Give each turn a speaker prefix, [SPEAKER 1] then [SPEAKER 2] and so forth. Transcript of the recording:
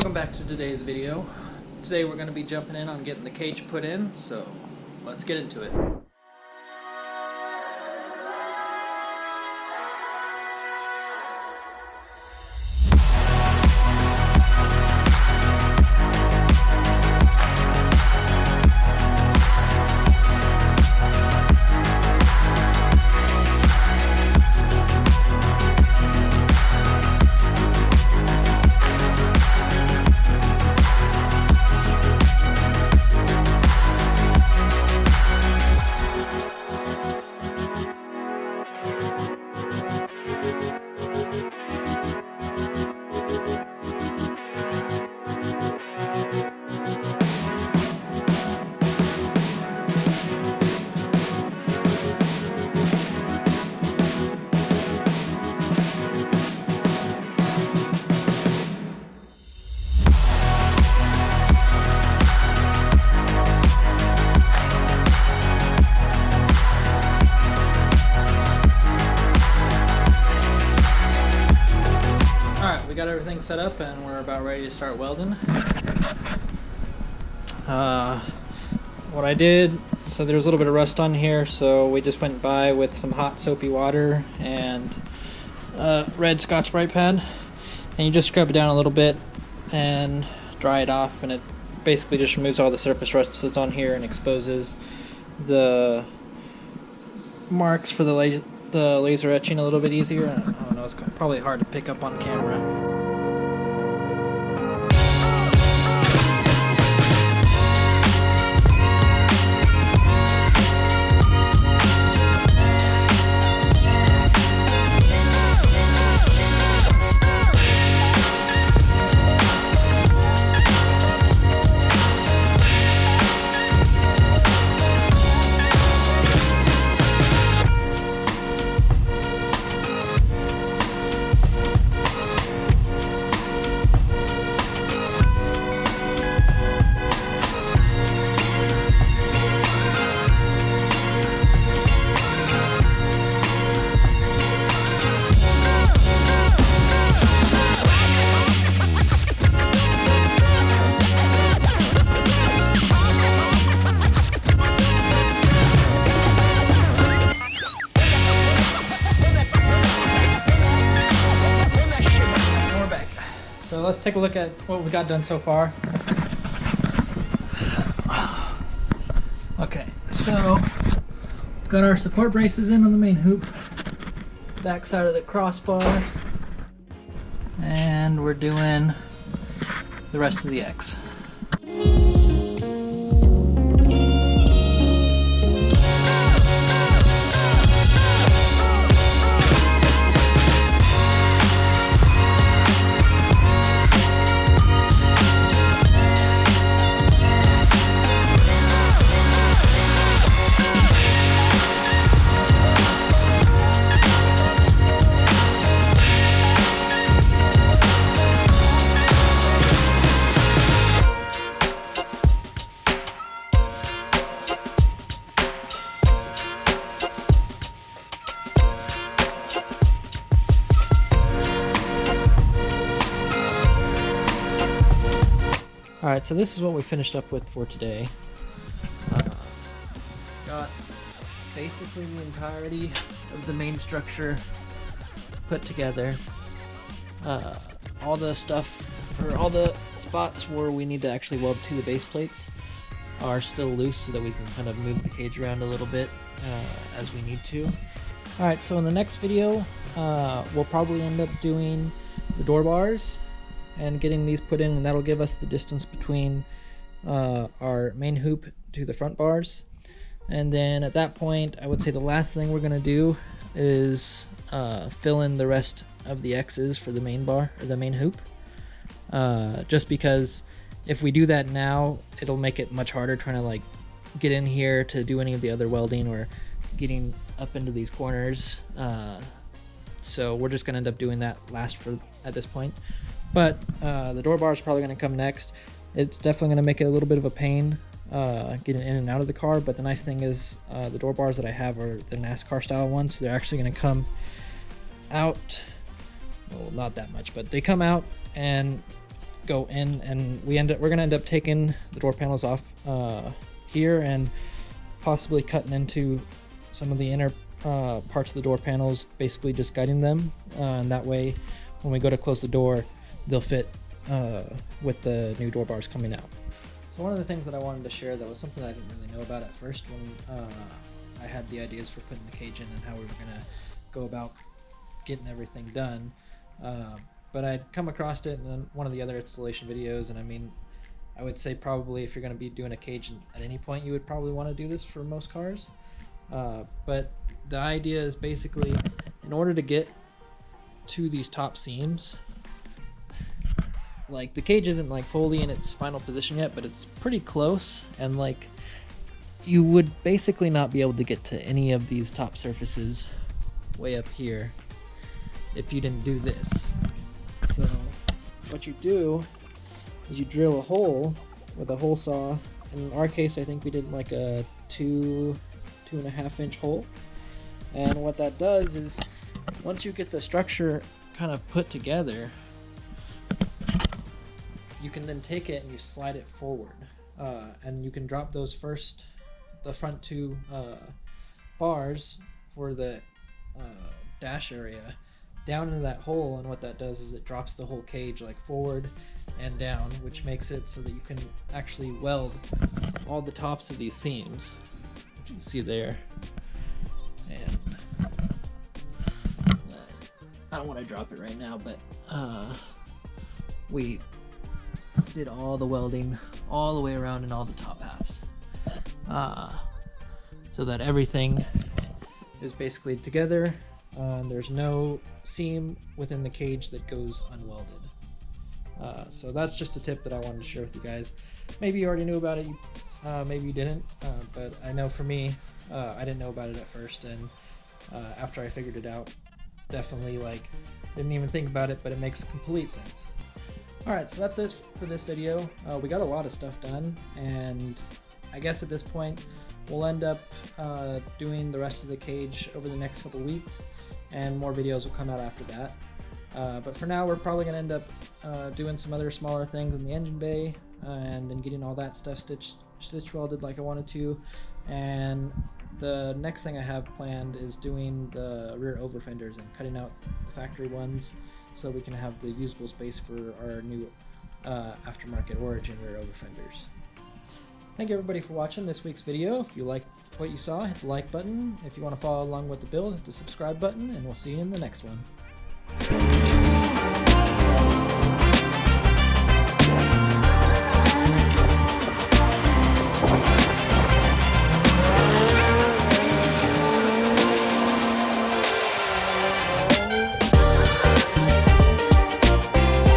[SPEAKER 1] Welcome back to today's video. Today we're going to be jumping in on getting the cage put in, so let's get into it. Got everything set up and we're about ready to start welding. What I did, so there's a little bit of rust on here, so we just went by with some hot soapy water and red Scotch-Brite pad, and you just scrub it down a little bit and dry it off, and it basically just removes all the surface rust that's on here and exposes the marks for the laser etching a little bit easier. I don't know, it's probably hard to pick up on camera. So let's take a look at what we got done so far. Okay, so got our support braces in on the main hoop, back side of the crossbar, and we're doing the rest of the X. Alright, so this is what we finished up with for today. Got basically the entirety of the main structure put together. All the stuff, or all the spots where we need to actually weld to the base plates are still loose so that we can kind of move the cage around a little bit as we need to. Alright, so in the next video, we'll probably end up doing the door bars and getting these put in, and that'll give us the distance between our main hoop to the front bars. And then at that point, I would say the last thing we're gonna do is fill in the rest of the X's for the main bar, or the main hoop. Just because if we do that now, it'll make it much harder trying to like get in here to do any of the other welding or getting up into these corners. So we're just gonna end up doing that last at this point. But the door bar is probably going to come next. It's definitely going to make it a little bit of a pain getting in and out of the car, but the nice thing is the door bars that I have are the NASCAR style ones, so they're actually going to come out, well, not that much, but they come out and go in, and we're gonna end up taking the door panels off here and possibly cutting into some of the inner parts of the door panels, basically just guiding them, and that way when we go to close the door they'll fit with the new door bars coming out. So one of the things that I wanted to share that was something I didn't really know about at first when I had the ideas for putting the cage in and how we were gonna go about getting everything done, but I'd come across it in one of the other installation videos, and I mean, I would say probably if you're going to be doing a cage at any point, you would probably want to do this for most cars. But the idea is basically, in order to get to these top seams, like the cage isn't like fully in its final position yet, but it's pretty close, and like you would basically not be able to get to any of these top surfaces way up here if you didn't do this. So what you do is you drill a hole with a hole saw. In our case, I think we did like a 2.5 inch hole. And what that does is, once you get the structure kind of put together, you can then take it and you slide it forward. And you can drop the front two bars for the dash area down into that hole, and what that does is it drops the whole cage like forward and down, which makes it so that you can actually weld all the tops of these seams, which you can see there. And I don't want to drop it right now, but we did all the welding all the way around in all the top halves, so that everything is basically together. There's no seam within the cage that goes unwelded. So that's just a tip that I wanted to share with you guys. Maybe you already knew about it, maybe you didn't, but I know for me, I didn't know about it at first, and after I figured it out, definitely like didn't even think about it, but it makes complete sense. Alright, so that's it for this video. We got a lot of stuff done, and I guess at this point we'll end up doing the rest of the cage over the next couple weeks, and more videos will come out after that. But for now, we're probably going to end up doing some other smaller things in the engine bay, and then getting all that stuff stitch welded like I wanted to. And the next thing I have planned is doing the rear over fenders and cutting out the factory ones so we can have the usable space for our new aftermarket Origin rear over fenders. Thank you everybody for watching this week's video. If you liked what you saw, hit the like button. If you want to follow along with the build, hit the subscribe button, and we'll see you in the next one.